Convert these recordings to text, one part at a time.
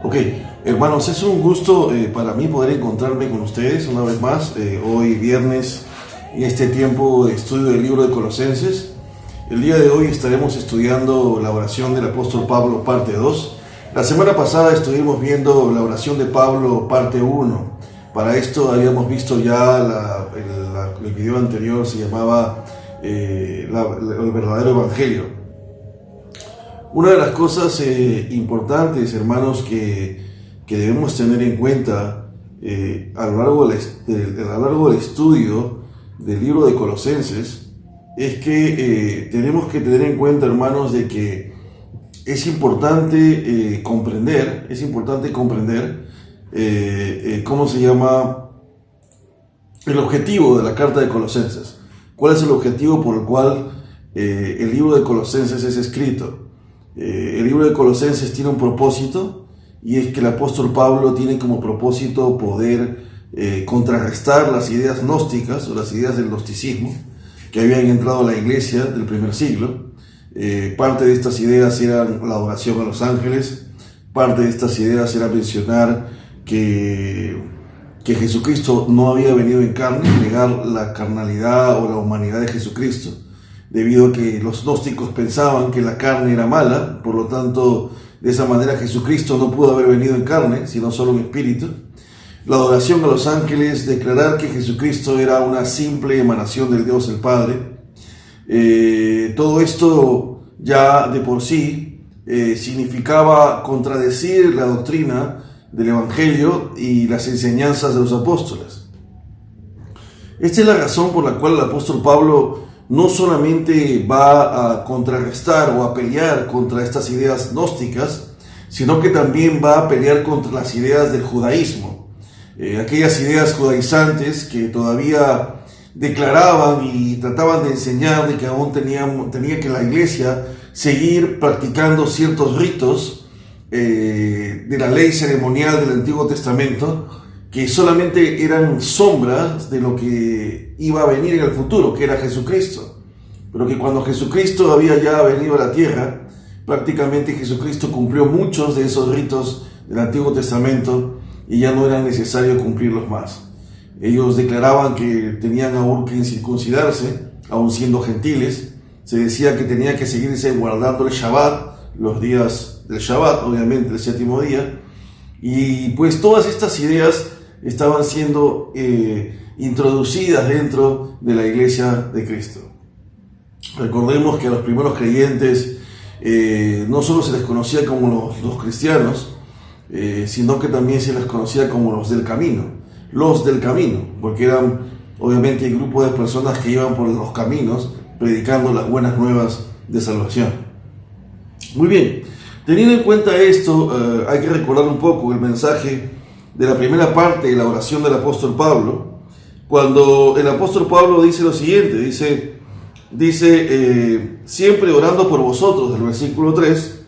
Ok, hermanos, es un gusto para mí poder encontrarme con ustedes una vez más, hoy viernes, en este tiempo de estudio del libro de Colosenses. El día de hoy estaremos estudiando la oración del apóstol Pablo, parte 2. La semana pasada estuvimos viendo la oración de Pablo, parte 1. Para esto habíamos visto ya el video anterior, se llamaba el verdadero evangelio. Una de las cosas importantes, hermanos, que debemos tener en cuenta a lo largo del estudio del libro de Colosenses es que tenemos que tener en cuenta, hermanos, de que es importante comprender cómo se llama el objetivo de la carta de Colosenses. ¿Cuál es el objetivo por el cual el libro de Colosenses es escrito? El libro de Colosenses tiene un propósito, y es que el apóstol Pablo tiene como propósito poder contrarrestar las ideas gnósticas o las ideas del gnosticismo que habían entrado a la iglesia del primer siglo. Parte de estas ideas eran la adoración a los ángeles, parte de estas ideas era mencionar que Jesucristo no había venido en carne, negar la carnalidad o la humanidad de Jesucristo, debido a que los gnósticos pensaban que la carne era mala, por lo tanto, de esa manera Jesucristo no pudo haber venido en carne, sino solo en espíritu. La adoración a los ángeles, declarar que Jesucristo era una simple emanación del Dios el Padre. Todo esto ya de por sí significaba contradecir la doctrina del Evangelio y las enseñanzas de los apóstoles. Esta es la razón por la cual el apóstol Pablo no solamente va a contrarrestar o a pelear contra estas ideas gnósticas, sino que también va a pelear contra las ideas del judaísmo. Aquellas ideas judaizantes que todavía declaraban y trataban de enseñar de que aún tenía que la iglesia seguir practicando ciertos ritos de la ley ceremonial del Antiguo Testamento, que solamente eran sombras de lo que iba a venir en el futuro, que era Jesucristo. Pero que cuando Jesucristo había ya venido a la tierra, prácticamente Jesucristo cumplió muchos de esos ritos del Antiguo Testamento y ya no era necesario cumplirlos más. Ellos declaraban que tenían aún que circuncidarse, aún siendo gentiles. Se decía que tenía que seguirse guardando el Shabbat, los días del Shabbat, obviamente el séptimo día. Y pues todas estas ideas estaban siendo introducidas dentro de la iglesia de Cristo. Recordemos que a los primeros creyentes no solo se les conocía como los cristianos, sino que también se les conocía como los del camino, porque eran obviamente el grupo de personas que iban por los caminos predicando las buenas nuevas de salvación. Muy bien, teniendo en cuenta esto, hay que recordar un poco el mensaje de la primera parte de la oración del apóstol Pablo, cuando el apóstol Pablo dice lo siguiente, dice siempre orando por vosotros, del versículo 3,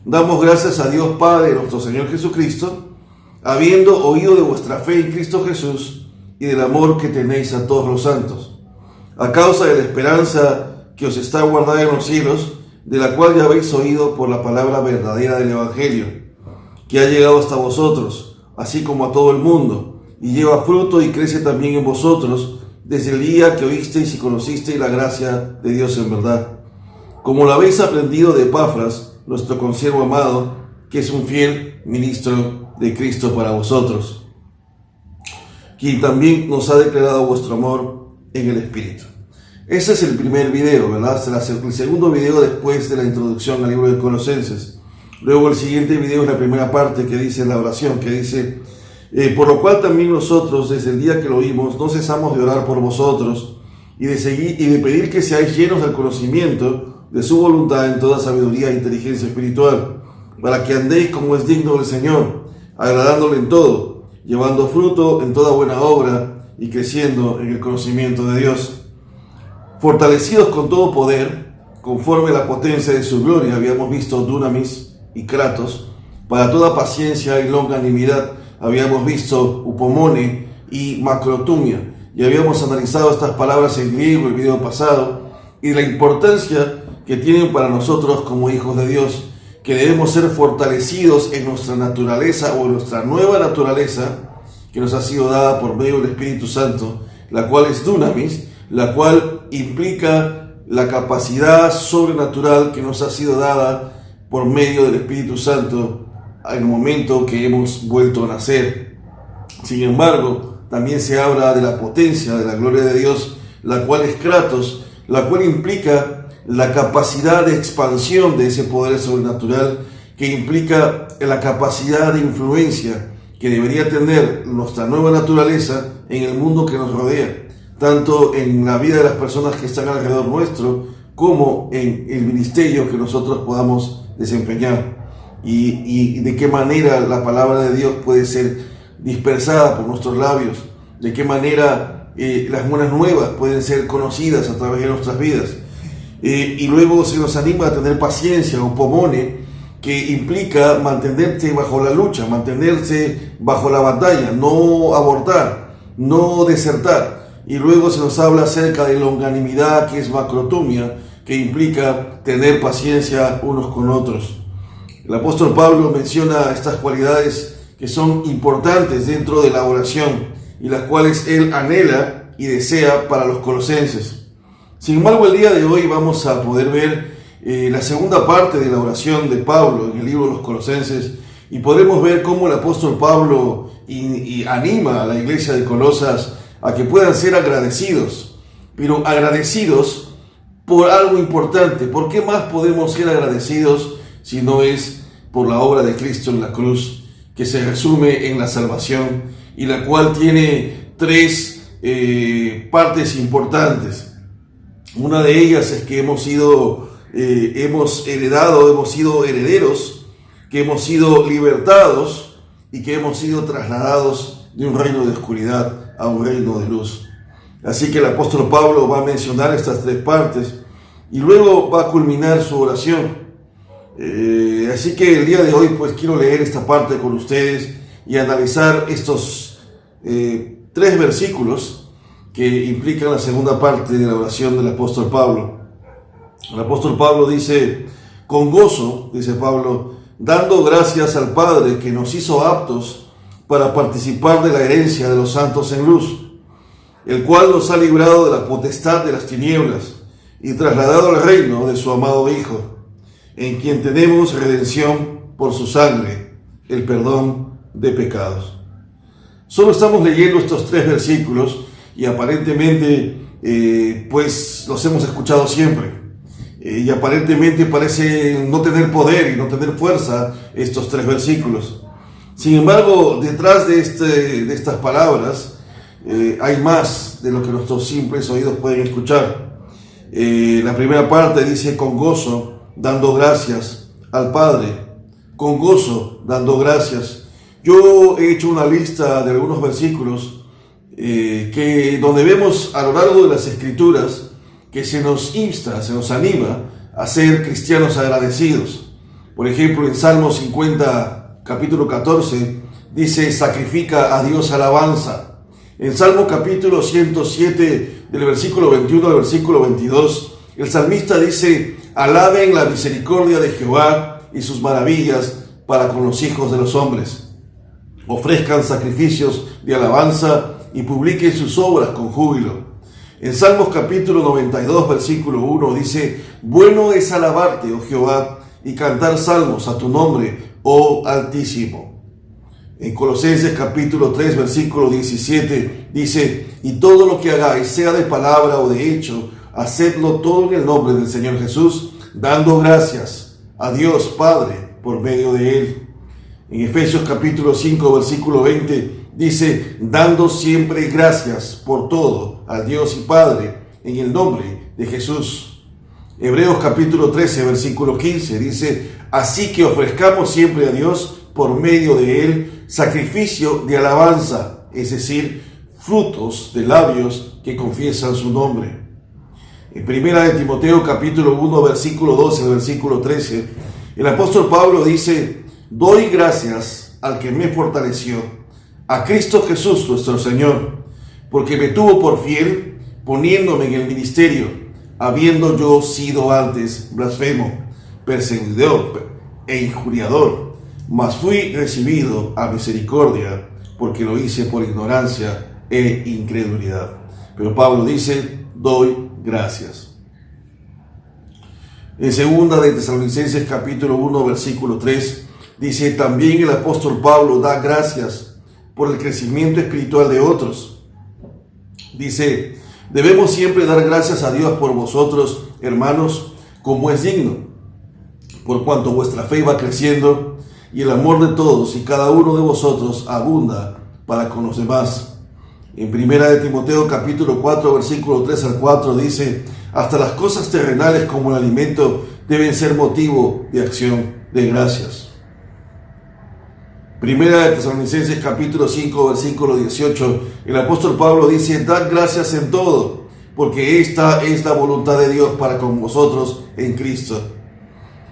damos gracias a Dios Padre, nuestro Señor Jesucristo, habiendo oído de vuestra fe en Cristo Jesús y del amor que tenéis a todos los santos, a causa de la esperanza que os está guardada en los cielos, de la cual ya habéis oído por la palabra verdadera del Evangelio, que ha llegado hasta vosotros, así como a todo el mundo, y lleva fruto y crece también en vosotros, desde el día que oísteis y conocisteis la gracia de Dios en verdad, como lo habéis aprendido de Epafras, nuestro consiervo amado, que es un fiel ministro de Cristo para vosotros, quien también nos ha declarado vuestro amor en el Espíritu. Ese es el primer video, ¿verdad? El segundo video después de la introducción al libro de Colosenses. Luego el siguiente video es la primera parte que dice la oración, que dice, por lo cual también nosotros, desde el día que lo oímos, no cesamos de orar por vosotros y de pedir que seáis llenos del conocimiento de su voluntad en toda sabiduría e inteligencia espiritual, para que andéis como es digno del Señor, agradándole en todo, llevando fruto en toda buena obra y creciendo en el conocimiento de Dios, fortalecidos con todo poder, conforme a la potencia de su gloria. Habíamos visto dunamis y kratos, para toda paciencia y longanimidad. Habíamos visto upomone y macrotumia, y habíamos analizado estas palabras en griego el video pasado, y la importancia que tienen para nosotros como hijos de Dios, que debemos ser fortalecidos en nuestra naturaleza o en nuestra nueva naturaleza que nos ha sido dada por medio del Espíritu Santo, la cual es dunamis, la cual implica la capacidad sobrenatural que nos ha sido dada por medio del Espíritu Santo en el momento que hemos vuelto a nacer. Sin embargo, también se habla de la potencia de la gloria de Dios, la cual es Kratos, la cual implica la capacidad de expansión de ese poder sobrenatural, que implica la capacidad de influencia que debería tener nuestra nueva naturaleza en el mundo que nos rodea, tanto en la vida de las personas que están alrededor nuestro, como en el ministerio que nosotros podamos desempeñar. Y de qué manera la palabra de Dios puede ser dispersada por nuestros labios, de qué manera las buenas nuevas pueden ser conocidas a través de nuestras vidas. Y luego se nos anima a tener paciencia o pomone, que implica mantenerse bajo la lucha, mantenerse bajo la batalla, no abortar, no desertar. Y luego se nos habla acerca de longanimidad, que es macrotumia, que implica tener paciencia unos con otros. El apóstol Pablo menciona estas cualidades que son importantes dentro de la oración y las cuales él anhela y desea para los colosenses. Sin embargo, el día de hoy vamos a poder ver la segunda parte de la oración de Pablo en el libro de los Colosenses, y podremos ver cómo el apóstol Pablo anima a la iglesia de Colosas a que puedan ser agradecidos, pero agradecidos por algo importante. ¿Por qué más podemos ser agradecidos si no es por la obra de Cristo en la cruz, que se resume en la salvación y la cual tiene tres partes importantes? Una de ellas es que hemos sido herederos, que hemos sido libertados y que hemos sido trasladados de un reino de oscuridad a un reino de luz. Así que el apóstol Pablo va a mencionar estas tres partes y luego va a culminar su oración. Así que el día de hoy pues quiero leer esta parte con ustedes y analizar estos tres versículos que implican la segunda parte de la oración del apóstol Pablo. El apóstol Pablo dice: con gozo, dice Pablo, dando gracias al Padre que nos hizo aptos para participar de la herencia de los santos en luz, el cual nos ha librado de la potestad de las tinieblas y trasladado al reino de su amado Hijo, en quien tenemos redención por su sangre, el perdón de pecados. Solo estamos leyendo estos tres versículos y aparentemente pues los hemos escuchado siempre. Y aparentemente parece no tener poder y no tener fuerza estos tres versículos. Sin embargo, detrás de estas palabras hay más de lo que nuestros simples oídos pueden escuchar. La primera parte dice: con gozo, dando gracias al Padre. Con gozo, dando gracias. Yo he hecho una lista de algunos versículos donde vemos a lo largo de las Escrituras que se nos insta, se nos anima a ser cristianos agradecidos. Por ejemplo, en Salmo 50, capítulo 14, dice: sacrifica a Dios alabanza. En Salmo capítulo 107, del versículo 21 al versículo 22, el salmista dice: alaben la misericordia de Jehová y sus maravillas para con los hijos de los hombres. Ofrezcan sacrificios de alabanza y publiquen sus obras con júbilo. En Salmos capítulo 92, versículo 1 dice: bueno es alabarte, oh Jehová, y cantar salmos a tu nombre, oh Altísimo. En Colosenses capítulo 3, versículo 17 dice: y todo lo que hagáis, sea de palabra o de hecho, hacedlo todo en el nombre del Señor Jesús, dando gracias a Dios Padre por medio de Él. En Efesios capítulo 5, versículo 20 dice: dando siempre gracias por todo al Dios y Padre en el nombre de Jesús. Hebreos capítulo 13, versículo 15 dice: así que ofrezcamos siempre a Dios por medio de Él sacrificio de alabanza, es decir, frutos de labios que confiesan su nombre. En primera de Timoteo capítulo 1, versículo 12, versículo 13, el apóstol Pablo dice: doy gracias al que me fortaleció, a Cristo Jesús nuestro Señor, porque me tuvo por fiel, poniéndome en el ministerio, habiendo yo sido antes blasfemo, perseguidor e injuriador, mas fui recibido a misericordia, porque lo hice por ignorancia e incredulidad. Pero Pablo dice, doy gracias. En 2 de Tesalonicenses capítulo 1 versículo 3 dice, también el apóstol Pablo da gracias por el crecimiento espiritual de otros. Dice, debemos siempre dar gracias a Dios por vosotros, hermanos, como es digno, por cuanto vuestra fe va creciendo y el amor de todos y cada uno de vosotros abunda para con los demás. En 1 de Timoteo capítulo 4 versículo 3 al 4 dice, hasta las cosas terrenales como el alimento deben ser motivo de acción de gracias. 1 de Tesalonicenses capítulo 5 versículo 18, el apóstol Pablo dice, dad gracias en todo, porque esta es la voluntad de Dios para con vosotros en Cristo.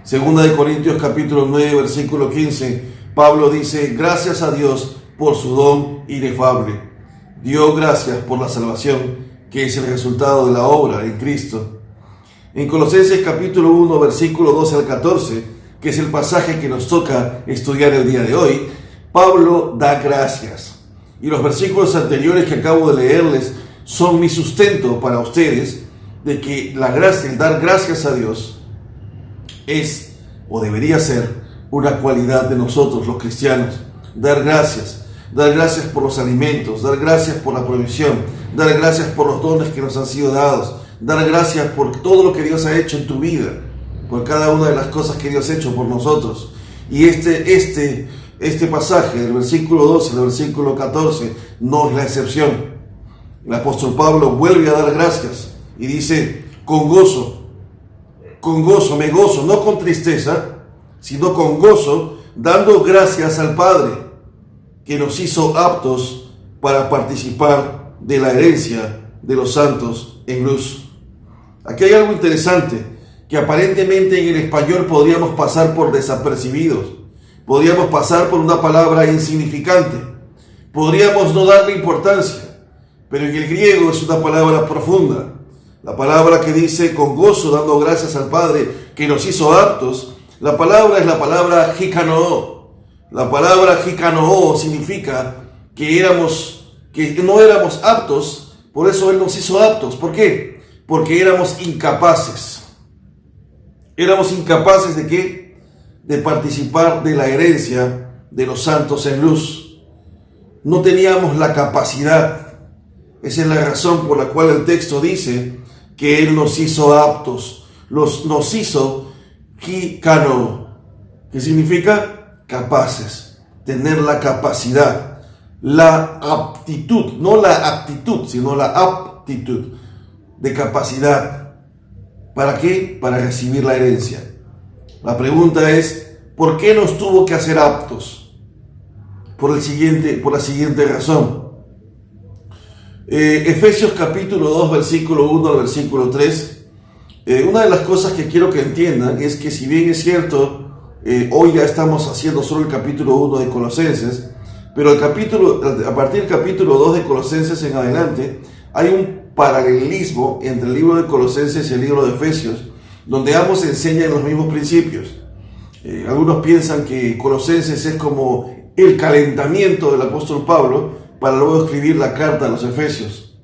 2 de Corintios capítulo 9 versículo 15, Pablo dice, gracias a Dios por su don inefable. Dio gracias por la salvación, que es el resultado de la obra en Cristo. En Colosenses capítulo 1 versículo 12 al 14, que es el pasaje que nos toca estudiar el día de hoy, Pablo da gracias. Y los versículos anteriores que acabo de leerles son mi sustento para ustedes de que la gracia, el dar gracias a Dios, es o debería ser una cualidad de nosotros los cristianos. Dar gracias por los alimentos, dar gracias por la provisión, dar gracias por los dones que nos han sido dados, dar gracias por todo lo que Dios ha hecho en tu vida, por cada una de las cosas que Dios ha hecho por nosotros. Y este pasaje, del versículo 12 al versículo 14, no es la excepción. El apóstol Pablo vuelve a dar gracias y dice, con gozo, me gozo, no con tristeza, sino con gozo, dando gracias al Padre, que nos hizo aptos para participar de la herencia de los santos en luz. Aquí hay algo interesante, que aparentemente en el español podríamos pasar por desapercibidos, podríamos pasar por una palabra insignificante, podríamos no darle importancia, pero en el griego es una palabra profunda. La palabra que dice con gozo, dando gracias al Padre que nos hizo aptos, la palabra es la palabra hikanoo. La palabra hikanoo significa que no éramos aptos, por eso Él nos hizo aptos. ¿Por qué? Porque éramos incapaces. ¿Éramos incapaces de qué? De participar de la herencia de los santos en luz. No teníamos la capacidad. Esa es la razón por la cual el texto dice que Él nos hizo aptos. Nos hizo hikanoo. ¿Qué significa? Capaces, tener la capacidad, la aptitud, no la aptitud, sino la aptitud de capacidad. ¿Para qué? Para recibir la herencia. La pregunta es, ¿por qué nos tuvo que hacer aptos? Por la siguiente razón. Efesios capítulo 2, versículo 1 al versículo 3. Una de las cosas que quiero que entiendan es que si bien es cierto, hoy ya estamos haciendo solo el capítulo 1 de Colosenses, pero a partir del capítulo 2 de Colosenses en adelante, hay un paralelismo entre el libro de Colosenses y el libro de Efesios, donde ambos enseñan los mismos principios. Algunos piensan que Colosenses es como el calentamiento del apóstol Pablo para luego escribir la carta a los Efesios.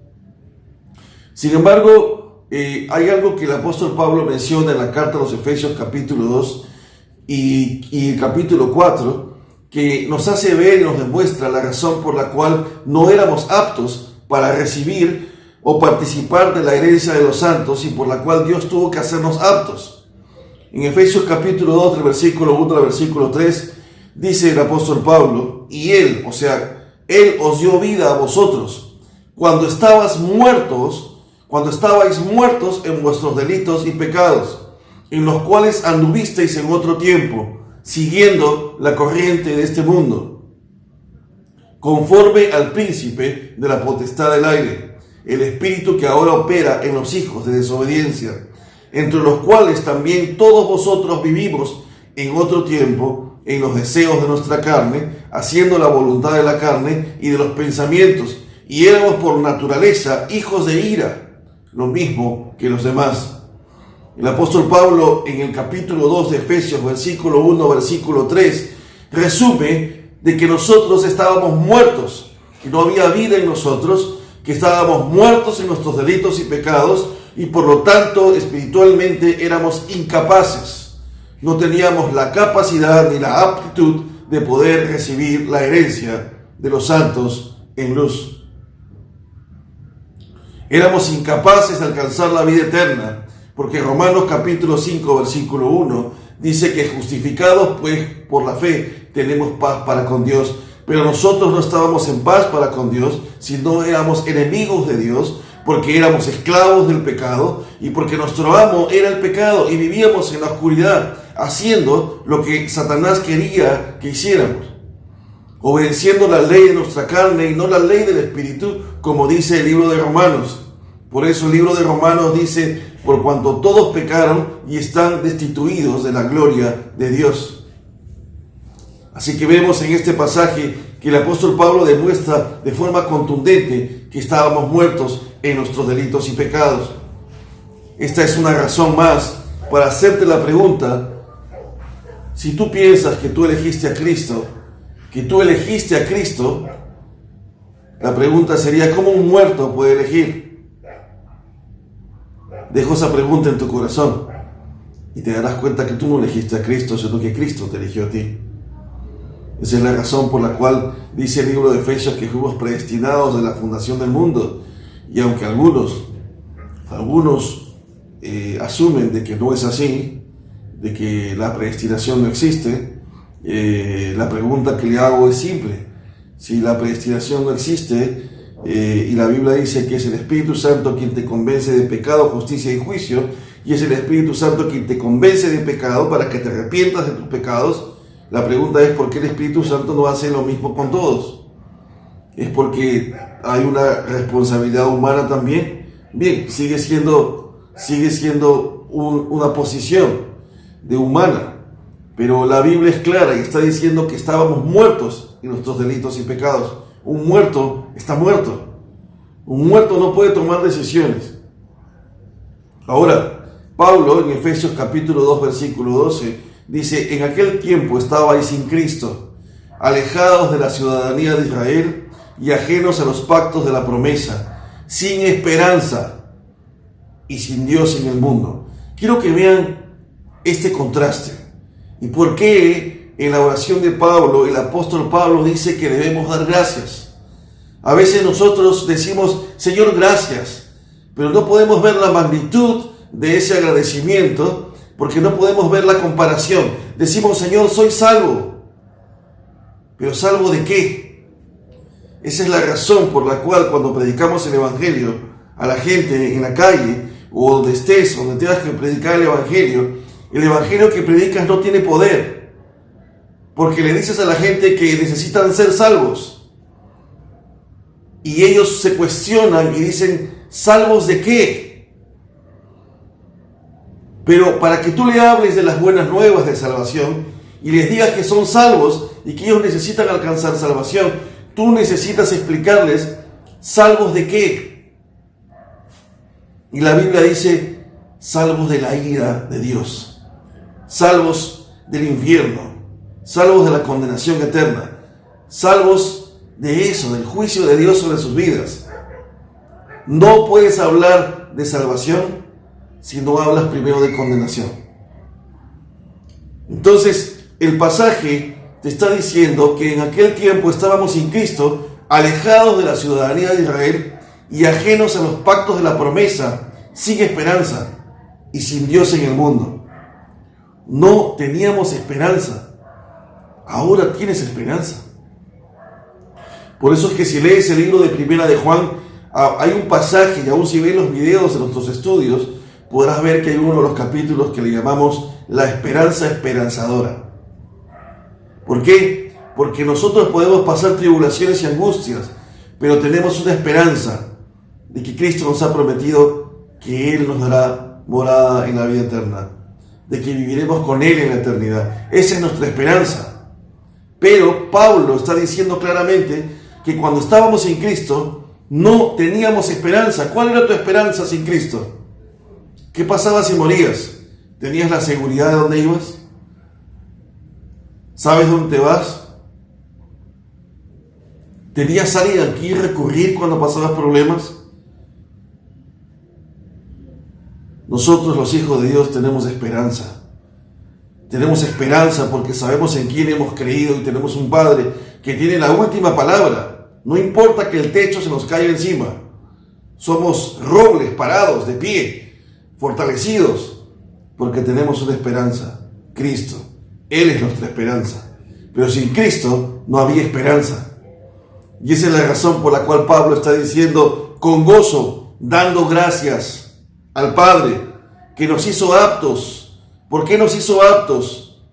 Sin embargo, hay algo que el apóstol Pablo menciona en la carta a los Efesios capítulo 2 y el capítulo 4, que nos hace ver y nos demuestra la razón por la cual no éramos aptos para recibir o participar de la herencia de los santos y por la cual Dios tuvo que hacernos aptos. En Efesios capítulo 2, del versículo 1 al versículo 3, dice el apóstol Pablo, y Él, o sea, Él os dio vida a vosotros cuando estabais muertos en vuestros delitos y pecados, en los cuales anduvisteis en otro tiempo, siguiendo la corriente de este mundo, conforme al príncipe de la potestad del aire, el espíritu que ahora opera en los hijos de desobediencia, entre los cuales también todos vosotros vivimos en otro tiempo, en los deseos de nuestra carne, haciendo la voluntad de la carne y de los pensamientos, y éramos por naturaleza hijos de ira, lo mismo que los demás. El apóstol Pablo en el capítulo 2 de Efesios, versículo 1, versículo 3, resume de que nosotros estábamos muertos, que no había vida en nosotros, que estábamos muertos en nuestros delitos y pecados y por lo tanto espiritualmente éramos incapaces. No teníamos la capacidad ni la aptitud de poder recibir la herencia de los santos en luz. Éramos incapaces de alcanzar la vida eterna, porque Romanos capítulo 5, versículo 1 dice que justificados pues por la fe tenemos paz para con Dios. Pero nosotros no estábamos en paz para con Dios, sino éramos enemigos de Dios, porque éramos esclavos del pecado y porque nuestro amo era el pecado y vivíamos en la oscuridad, haciendo lo que Satanás quería que hiciéramos, obedeciendo la ley de nuestra carne y no la ley del Espíritu, como dice el libro de Romanos. Por eso el libro de Romanos dice, por cuanto todos pecaron y están destituidos de la gloria de Dios. Así que vemos en este pasaje que el apóstol Pablo demuestra de forma contundente que estábamos muertos en nuestros delitos y pecados. Esta es una razón más para hacerte la pregunta: si tú piensas que tú elegiste a Cristo, la pregunta sería: ¿cómo un muerto puede elegir? Dejo esa pregunta en tu corazón y te darás cuenta que tú no elegiste a Cristo, sino que Cristo te eligió a ti. Esa es la razón por la cual dice el libro de Efesios que fuimos predestinados de la fundación del mundo. Y aunque algunos asumen de que no es así, de que la predestinación no existe, la pregunta que le hago es simple. Si la predestinación no existe, y la Biblia dice que es el Espíritu Santo quien te convence de pecado, justicia y juicio, y es el Espíritu Santo quien te convence de pecado para que te arrepientas de tus pecados, la pregunta es: ¿por qué el Espíritu Santo no hace lo mismo con todos? ¿Es porque hay una responsabilidad humana también? Bien, sigue siendo una posición de humana, pero la Biblia es clara y está diciendo que estábamos muertos en nuestros delitos y pecados. Un muerto está muerto. Un muerto no puede tomar decisiones. Ahora, Pablo en Efesios capítulo 2, versículo 12, dice: en aquel tiempo estabais sin Cristo, alejados de la ciudadanía de Israel y ajenos a los pactos de la promesa, sin esperanza y sin Dios en el mundo. Quiero que vean este contraste y por qué en la oración de Pablo el apóstol Pablo dice que debemos dar gracias. A veces nosotros decimos: Señor, gracias, pero no podemos ver la magnitud de ese agradecimiento, porque no podemos ver la comparación. Decimos: Señor, soy salvo. ¿Pero salvo de qué? Esa es la razón por la cual cuando predicamos el Evangelio a la gente en la calle, o donde estés, donde tengas que predicar el Evangelio que predicas no tiene poder. Porque le dices a la gente que necesitan ser salvos. Y ellos se cuestionan y dicen: ¿salvos de qué? Pero para que tú le hables de las buenas nuevas de salvación y les digas que son salvos y que ellos necesitan alcanzar salvación, tú necesitas explicarles: ¿salvos de qué? Y la Biblia dice: salvos de la ira de Dios, salvos del infierno, salvos de la condenación eterna, salvos de eso, del juicio de Dios sobre sus vidas. No puedes hablar de salvación si no hablas primero de condenación. Entonces, el pasaje te está diciendo que en aquel tiempo estábamos sin Cristo, alejados de la ciudadanía de Israel y ajenos a los pactos de la promesa, sin esperanza y sin Dios en el mundo. No teníamos esperanza. Ahora tienes esperanza. Por eso es que si lees el libro de Primera de Juan, hay un pasaje, y aún si ves los videos de nuestros estudios, podrás ver que hay uno de los capítulos que le llamamos la esperanza esperanzadora. ¿Por qué? Porque nosotros podemos pasar tribulaciones y angustias, pero tenemos una esperanza de que Cristo nos ha prometido que Él nos dará morada en la vida eterna, de que viviremos con Él en la eternidad. Esa es nuestra esperanza. Pero Pablo está diciendo claramente que cuando estábamos sin Cristo no teníamos esperanza. ¿Cuál era tu esperanza sin Cristo? ¿Qué pasaba si morías? ¿Tenías la seguridad de dónde ibas? ¿Sabes dónde te vas? ¿Tenías alguien a quien recurrir cuando pasabas problemas? Nosotros, los hijos de Dios, tenemos esperanza. Tenemos esperanza porque sabemos en quién hemos creído y tenemos un Padre que tiene la última palabra. No importa que el techo se nos caiga encima. Somos robles parados, de pie, fortalecidos, porque tenemos una esperanza, Cristo. Él es nuestra esperanza. Pero sin Cristo no había esperanza. Y esa es la razón por la cual Pablo está diciendo con gozo, dando gracias al Padre que nos hizo aptos. ¿Por qué nos hizo aptos?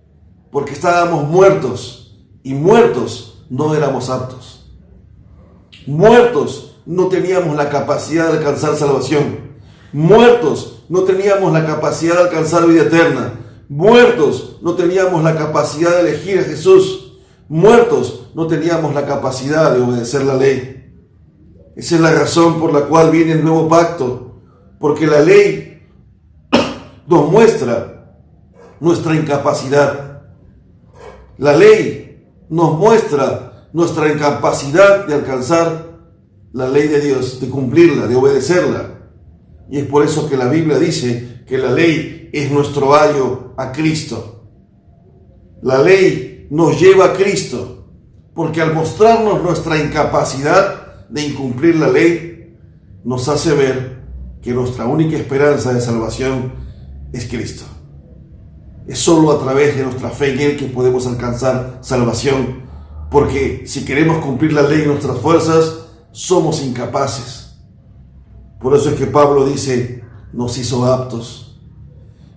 Porque estábamos muertos y muertos no éramos aptos. Muertos no teníamos la capacidad de alcanzar salvación. Muertos no teníamos la capacidad de alcanzar vida eterna. Muertos no teníamos la capacidad de elegir a Jesús. Muertos no teníamos la capacidad de obedecer la ley. Esa es la razón por la cual viene el nuevo pacto, porque la ley nos muestra nuestra incapacidad. La ley nos muestra nuestra incapacidad de alcanzar la ley de Dios, de cumplirla, de obedecerla. Y es por eso que la Biblia dice que la ley es nuestro ayo a Cristo. La ley nos lleva a Cristo, porque al mostrarnos nuestra incapacidad de incumplir la ley, nos hace ver que nuestra única esperanza de salvación es Cristo. Es solo a través de nuestra fe en Él que podemos alcanzar salvación, porque si queremos cumplir la ley en nuestras fuerzas, somos incapaces. Por eso es que Pablo dice, nos hizo aptos.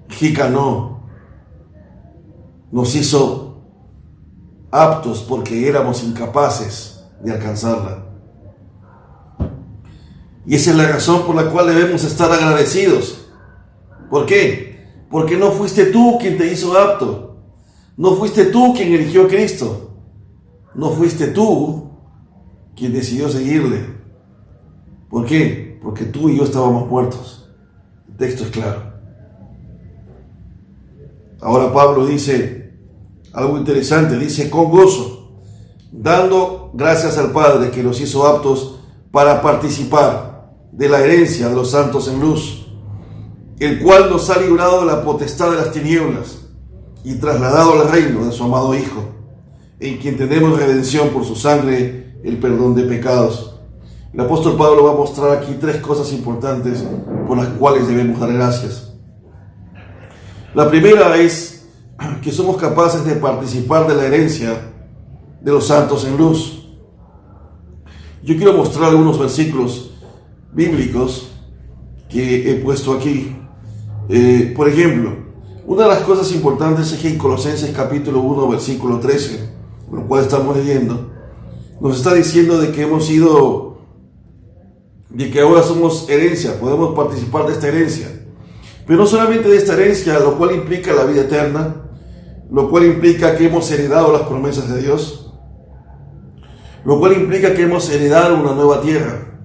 Jicanó, nos hizo aptos porque éramos incapaces de alcanzarla. Y esa es la razón por la cual debemos estar agradecidos. ¿Por qué? Porque no fuiste tú quien te hizo apto. No fuiste tú quien eligió a Cristo. No fuiste tú quien decidió seguirle. ¿Por qué? Porque tú y yo estábamos muertos. El texto es claro. Ahora Pablo dice algo interesante. Dice, con gozo, dando gracias al Padre que nos hizo aptos para participar de la herencia de los santos en luz, el cual nos ha librado de la potestad de las tinieblas y trasladado al reino de su amado Hijo, en quien tenemos redención por su sangre, el perdón de pecados. El apóstol Pablo va a mostrar aquí tres cosas importantes por las cuales debemos dar gracias. La primera es que somos capaces de participar de la herencia de los santos en luz. Yo quiero mostrar algunos versículos bíblicos que he puesto aquí. Por ejemplo, una de las cosas importantes es que en Colosenses capítulo 1, versículo 13, lo cual estamos leyendo, nos está diciendo de que hemos sido, de que ahora somos herencia, podemos participar de esta herencia. Pero no solamente de esta herencia, lo cual implica la vida eterna, lo cual implica que hemos heredado las promesas de Dios, lo cual implica que hemos heredado una nueva tierra.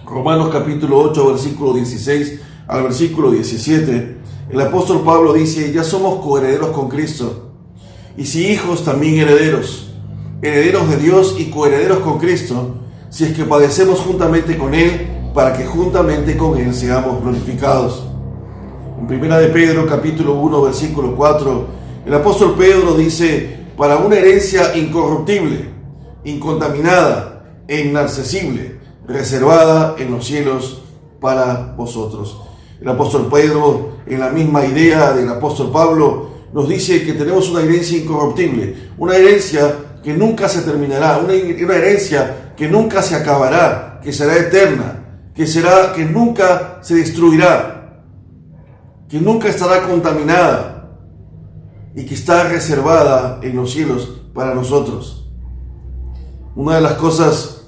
Romanos capítulo 8, versículo 16 al versículo 17, el apóstol Pablo dice, ya somos coherederos con Cristo, y si hijos, también herederos, herederos de Dios y coherederos con Cristo, si es que padecemos juntamente con Él, para que juntamente con Él seamos glorificados. En primera de Pedro capítulo 1, versículo 4, el apóstol Pedro dice, para una herencia incorruptible, incontaminada e inaccesible, reservada en los cielos para vosotros. El apóstol Pedro, en la misma idea del apóstol Pablo, nos dice que tenemos una herencia incorruptible, una herencia que nunca se terminará, una herencia que nunca se acabará, que será eterna, que nunca se destruirá, que nunca estará contaminada y que está reservada en los cielos para nosotros. Una de las cosas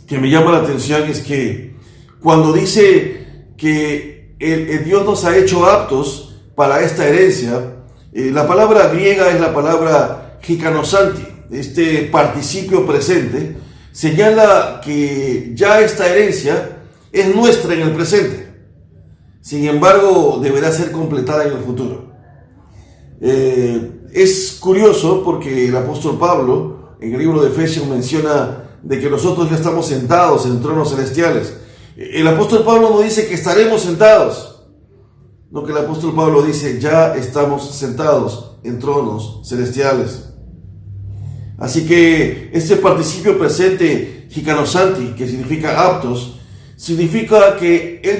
que me llama la atención es que cuando dice que el Dios nos ha hecho aptos para esta herencia, la palabra griega es la palabra hikanosanti. Este participio presente señala que ya esta herencia es nuestra en el presente. sin embargo deberá ser completada en el futuro. Es curioso porque el apóstol Pablo en el libro de Efesios menciona de que nosotros ya estamos sentados en tronos celestiales. El apóstol Pablo no dice que estaremos sentados, no, que el apóstol Pablo dice ya estamos sentados en tronos celestiales. Así que este participio presente hikanosanti, que significa aptos, significa que Él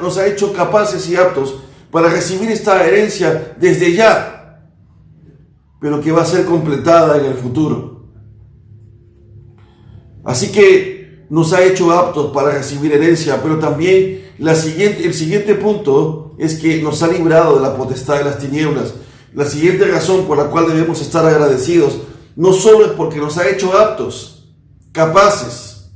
nos ha hecho capaces y aptos para recibir esta herencia desde ya, pero que va a ser completada en el futuro. Así que nos ha hecho aptos para recibir herencia, pero también el siguiente punto es que nos ha librado de la potestad de las tinieblas. La siguiente razón por la cual debemos estar agradecidos no solo es porque nos ha hecho aptos, capaces,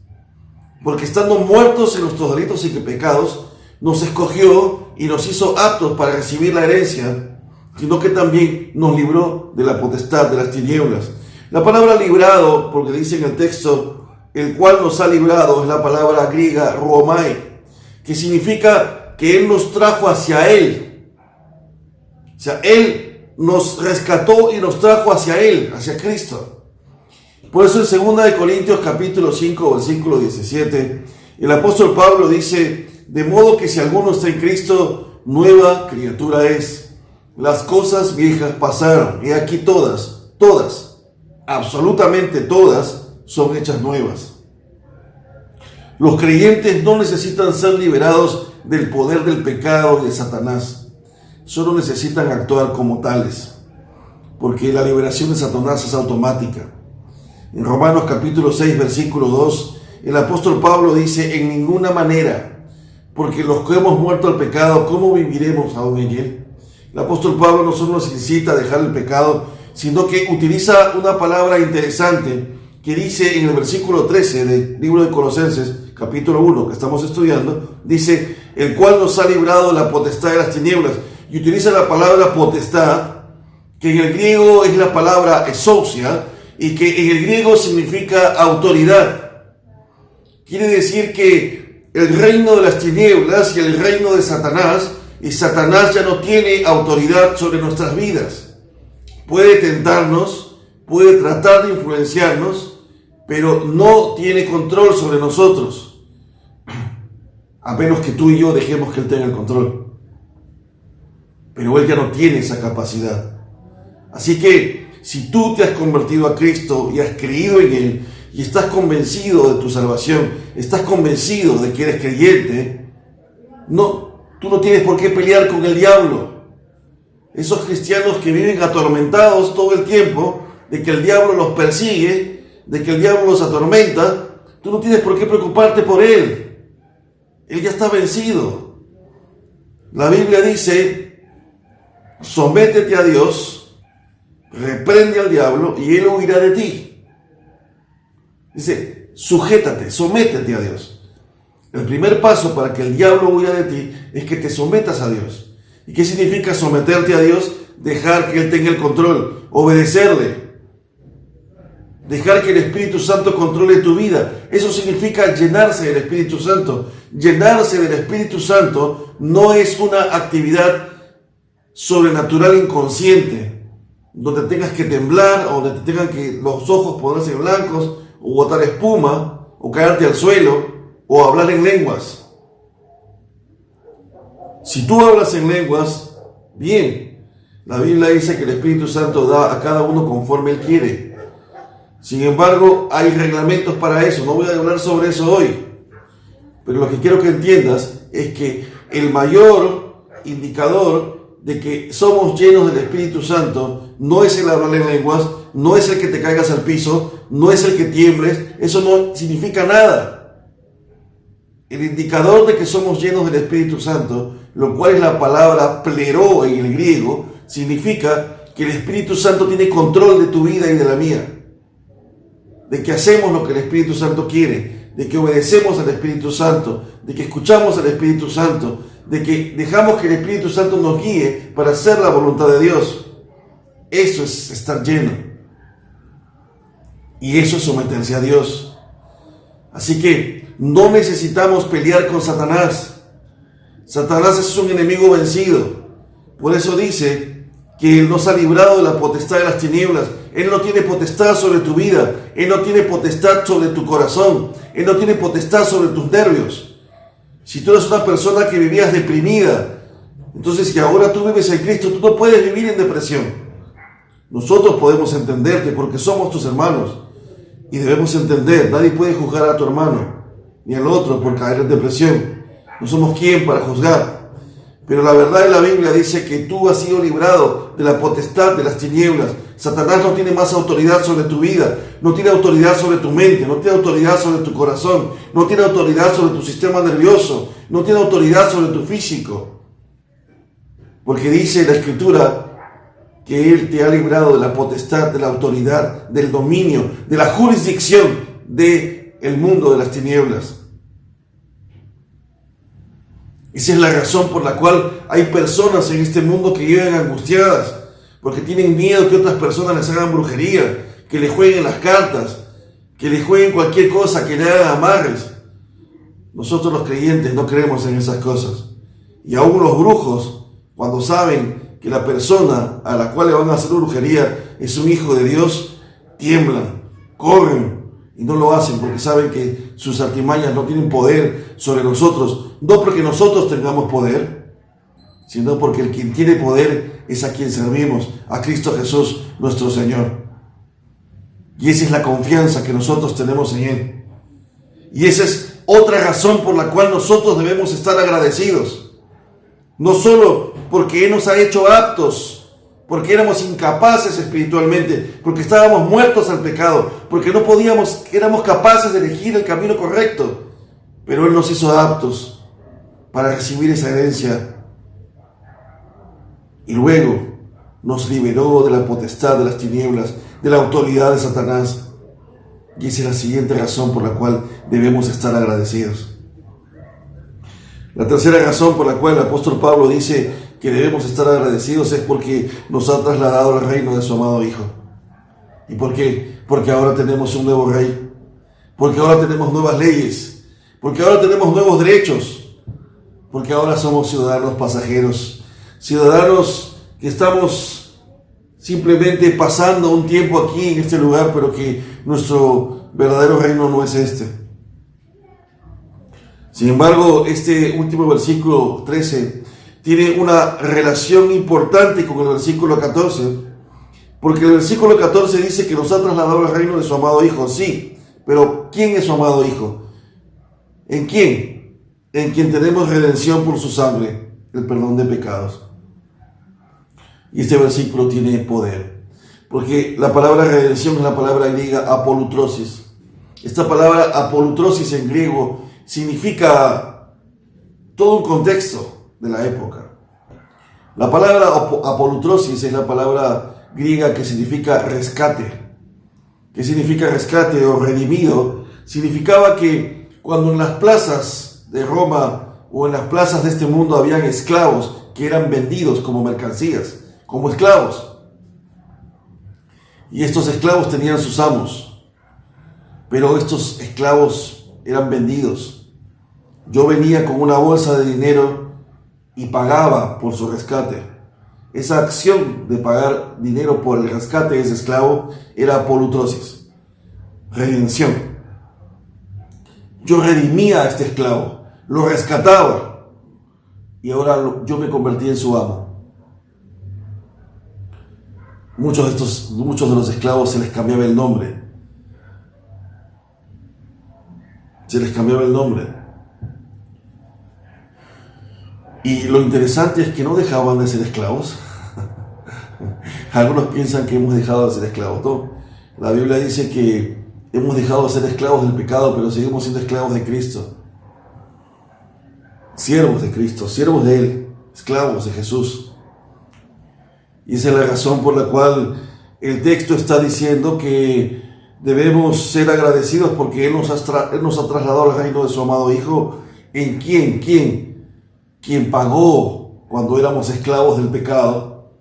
porque estando muertos en nuestros delitos y pecados, nos escogió y nos hizo aptos para recibir la herencia, sino que también nos libró de la potestad de las tinieblas. La palabra librado, porque dice en el texto, el cual nos ha librado, es la palabra griega ruomai, que significa que Él nos trajo hacia Él. O sea, Él nos rescató y nos trajo hacia Él, hacia Cristo. Por eso en 2 Corintios capítulo 5, versículo 17, el apóstol Pablo dice, de modo que si alguno está en Cristo, nueva criatura es. Las cosas viejas pasaron, y aquí todas, absolutamente todas, son hechas nuevas. Los creyentes no necesitan ser liberados del poder del pecado y de Satanás. Solo necesitan actuar como tales, porque la liberación de Satanás es automática. En Romanos capítulo 6, versículo 2, el apóstol Pablo dice, en ninguna manera, porque los que hemos muerto al pecado, ¿cómo viviremos aún en él? El apóstol Pablo no solo nos incita a dejar el pecado, sino que utiliza una palabra interesante que dice en el versículo 13 del libro de Colosenses, capítulo 1, que estamos estudiando, dice, el cual nos ha librado de la potestad de las tinieblas. Y utiliza la palabra potestad, que en el griego es la palabra exousia, y que en el griego significa autoridad. Quiere decir que el reino de las tinieblas y el reino de Satanás, y Satanás ya no tiene autoridad sobre nuestras vidas. Puede tentarnos, puede tratar de influenciarnos, pero no tiene control sobre nosotros, a menos que tú y yo dejemos que Él tenga el control. Pero Él ya no tiene esa capacidad. Así que si tú te has convertido a Cristo y has creído en Él y estás convencido de tu salvación, estás convencido de que eres creyente, tú no tienes por qué pelear con el diablo. Esos cristianos que viven atormentados todo el tiempo, de que el diablo los persigue, de que el diablo los atormenta, tú no tienes por qué preocuparte por él. Él ya está vencido. La Biblia dice, sométete a Dios, reprende al diablo y él huirá de ti. Dice, sujétate, sométete a Dios. El primer paso para que el diablo huya de ti es que te sometas a Dios. ¿Y qué significa someterte a Dios? Dejar que Él tenga el control, obedecerle. Dejar que el Espíritu Santo controle tu vida. Eso significa llenarse del Espíritu Santo. Llenarse del Espíritu Santo no es una actividad sobrenatural inconsciente, donde tengas que temblar, o donde te tengan que los ojos ponerse blancos, o botar espuma, o caerte al suelo, o hablar en lenguas. Si tú hablas en lenguas, bien, la Biblia dice que el Espíritu Santo da a cada uno conforme Él quiere. Sin embargo, hay reglamentos para eso. No voy a hablar sobre eso hoy, pero lo que quiero que entiendas es que el mayor indicador de que somos llenos del Espíritu Santo no es el hablar en lenguas, no es el que te caigas al piso, no es el que tiembles. Eso no significa nada. El indicador de que somos llenos del Espíritu Santo, lo cual es la palabra pleró en el griego, significa que el Espíritu Santo tiene control de tu vida y de la mía. De que hacemos lo que el Espíritu Santo quiere, de que obedecemos al Espíritu Santo, de que escuchamos al Espíritu Santo, de que dejamos que el Espíritu Santo nos guíe para hacer la voluntad de Dios. Eso es estar lleno. Y eso es someterse a Dios. Así que no necesitamos pelear con Satanás. Satanás es un enemigo vencido. Por eso dice que Él nos ha librado de la potestad de las tinieblas. Él no tiene potestad sobre tu vida. Él no tiene potestad sobre tu corazón. Él no tiene potestad sobre tus nervios. Si tú eres una persona que vivías deprimida, entonces que ahora tú vives en Cristo, tú no puedes vivir en depresión. Nosotros podemos entenderte porque somos tus hermanos. Y debemos entender, nadie puede juzgar a tu hermano ni al otro por caer en depresión. No somos quien para juzgar. Pero la verdad en la Biblia dice que tú has sido librado de la potestad de las tinieblas. Satanás no tiene más autoridad sobre tu vida, no tiene autoridad sobre tu mente, no tiene autoridad sobre tu corazón, no tiene autoridad sobre tu sistema nervioso, no tiene autoridad sobre tu físico. Porque dice la Escritura que Él te ha librado de la potestad, de la autoridad, del dominio, de la jurisdicción del mundo de las tinieblas. Esa es la razón por la cual hay personas en este mundo que viven angustiadas, porque tienen miedo que otras personas les hagan brujería, que les jueguen las cartas, que les jueguen cualquier cosa, que le hagan amarres. Nosotros los creyentes no creemos en esas cosas. Y aún los brujos, cuando saben que la persona a la cual le van a hacer brujería es un hijo de Dios, tiemblan, corren y no lo hacen porque saben que sus artimañas no tienen poder sobre nosotros. No porque nosotros tengamos poder, sino porque el quien tiene poder es a quien servimos, a Cristo Jesús, nuestro Señor. Y esa es la confianza que nosotros tenemos en Él. Y esa es otra razón por la cual nosotros debemos estar agradecidos. No solo porque Él nos ha hecho aptos, porque éramos incapaces espiritualmente, porque estábamos muertos al pecado, porque no podíamos, éramos capaces de elegir el camino correcto, pero Él nos hizo aptos para recibir esa herencia. Y luego nos liberó de la potestad de las tinieblas, de la autoridad de Satanás. Y esa es la siguiente razón por la cual debemos estar agradecidos. La tercera razón por la cual el apóstol Pablo dice que debemos estar agradecidos es porque nos ha trasladado al reino de su amado Hijo. ¿Y por qué? Porque ahora tenemos un nuevo rey, porque ahora tenemos nuevas leyes, porque ahora tenemos nuevos derechos, porque ahora somos ciudadanos pasajeros, ciudadanos que estamos simplemente pasando un tiempo aquí en este lugar, pero que nuestro verdadero reino no es este. Sin embargo, este último versículo 13 tiene una relación importante con el versículo 14, porque el versículo 14 dice que nos ha trasladado al reino de su amado Hijo. Sí, pero ¿quién es su amado Hijo? ¿En quién? En quien tenemos redención por su sangre, el perdón de pecados. Y este versículo tiene poder, porque la palabra redención es la palabra griega apolutrosis. Esta palabra apolutrosis en griego significa todo un contexto de la época. La palabra apolutrosis es la palabra griega que significa rescate. ¿Qué significa rescate o redimido? Significaba que cuando en las plazas de Roma o en las plazas de este mundo habían esclavos que eran vendidos como mercancías, como esclavos. Y estos esclavos tenían sus amos, pero estos esclavos eran vendidos. Yo venía con una bolsa de dinero y pagaba por su rescate. Esa acción de pagar dinero por el rescate de ese esclavo era apolutrosis, redención. Yo redimía a este esclavo, lo rescataba y ahora yo me convertí en su amo. Muchos de los esclavos se les cambiaba el nombre. Se les cambiaba el nombre. Y lo interesante es que no dejaban de ser esclavos. Algunos piensan que hemos dejado de ser esclavos. No. La Biblia dice que hemos dejado de ser esclavos del pecado, pero seguimos siendo esclavos de Cristo. Siervos de Cristo, siervos de Él, esclavos de Jesús. Y esa es la razón por la cual el texto está diciendo que debemos ser agradecidos porque Él nos ha trasladado al reino de su amado Hijo. ¿En quién? Quien pagó cuando éramos esclavos del pecado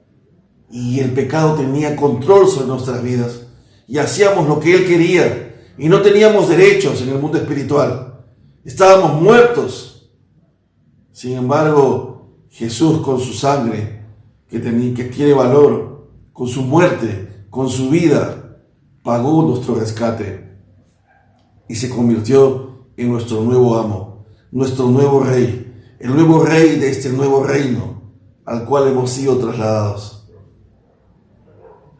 y el pecado tenía control sobre nuestras vidas y hacíamos lo que Él quería y no teníamos derechos en el mundo espiritual. Estábamos muertos Sin embargo, Jesús con su sangre, que tiene valor, con su muerte, con su vida, pagó nuestro rescate y se convirtió en nuestro nuevo amo, nuestro nuevo rey, el nuevo rey de este nuevo reino al cual hemos sido trasladados.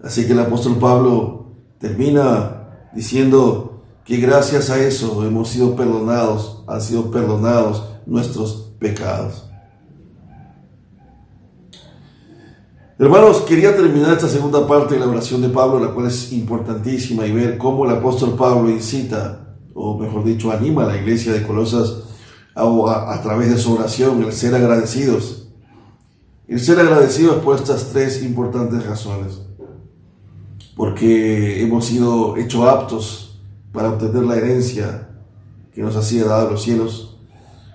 Así que el apóstol Pablo termina diciendo que gracias a eso hemos sido perdonados, han sido perdonados nuestros pecados. Hermanos, quería terminar esta segunda parte de la oración de Pablo, la cual es importantísima, y ver cómo el apóstol Pablo incita, o mejor dicho, anima a la iglesia de Colosas a través de su oración, el ser agradecidos. El ser agradecidos por estas tres importantes razones. Porque hemos sido hechos aptos para obtener la herencia que nos ha sido dada a los cielos,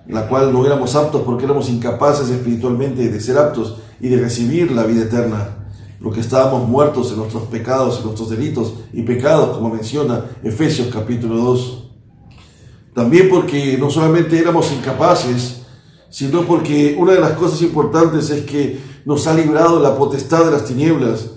en la cual no éramos aptos porque éramos incapaces espiritualmente de ser aptos y de recibir la vida eterna, porque estábamos muertos en nuestros pecados, en nuestros delitos y pecados, como menciona Efesios capítulo 2. También porque no solamente éramos incapaces, sino porque una de las cosas importantes es que nos ha librado de la potestad de las tinieblas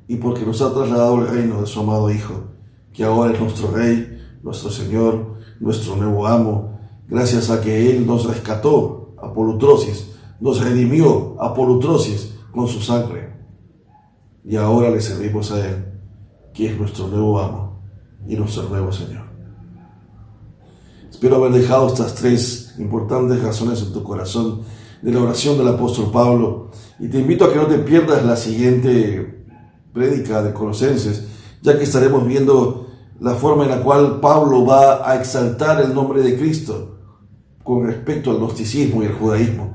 y porque nos ha trasladado al reino de su amado Hijo, que ahora es nuestro Rey, nuestro Señor, nuestro nuevo amo, gracias a que Él nos rescató a polutrosis, nos redimió a polutrosis con su sangre. Y ahora le servimos a Él, que es nuestro nuevo amo y nuestro nuevo Señor. Espero haber dejado estas tres importantes razones en tu corazón de la oración del apóstol Pablo, y te invito a que no te pierdas la siguiente prédica de Colosenses, ya que estaremos viendo la forma en la cual Pablo va a exaltar el nombre de Cristo con respecto al gnosticismo y al judaísmo.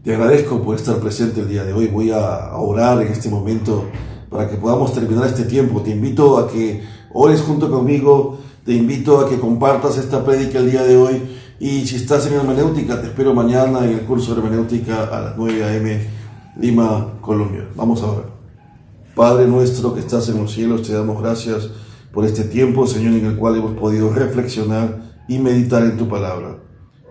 Te agradezco por estar presente el día de hoy. Voy a orar en este momento para que podamos terminar este tiempo. Te invito a que ores junto conmigo, te invito a que compartas esta prédica el día de hoy, y si estás en hermenéutica, te espero mañana en el curso de hermenéutica a las 9 a.m. Lima, Colombia. Vamos a orar. Padre nuestro que estás en los cielos, te damos gracias por este tiempo, Señor, en el cual hemos podido reflexionar y meditar en tu palabra.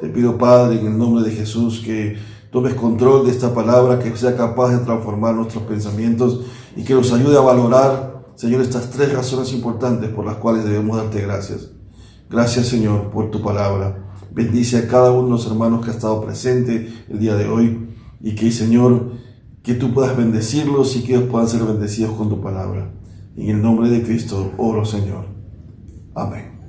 Te pido, Padre, en el nombre de Jesús, que tomes control de esta palabra, que sea capaz de transformar nuestros pensamientos y que nos ayude a valorar, Señor, estas tres razones importantes por las cuales debemos darte gracias. Gracias, Señor, por tu palabra. Bendice a cada uno de los hermanos que ha estado presente el día de hoy, y que, Señor, que tú puedas bendecirlos y que ellos puedan ser bendecidos con tu palabra. En el nombre de Cristo oro, Señor. Amén.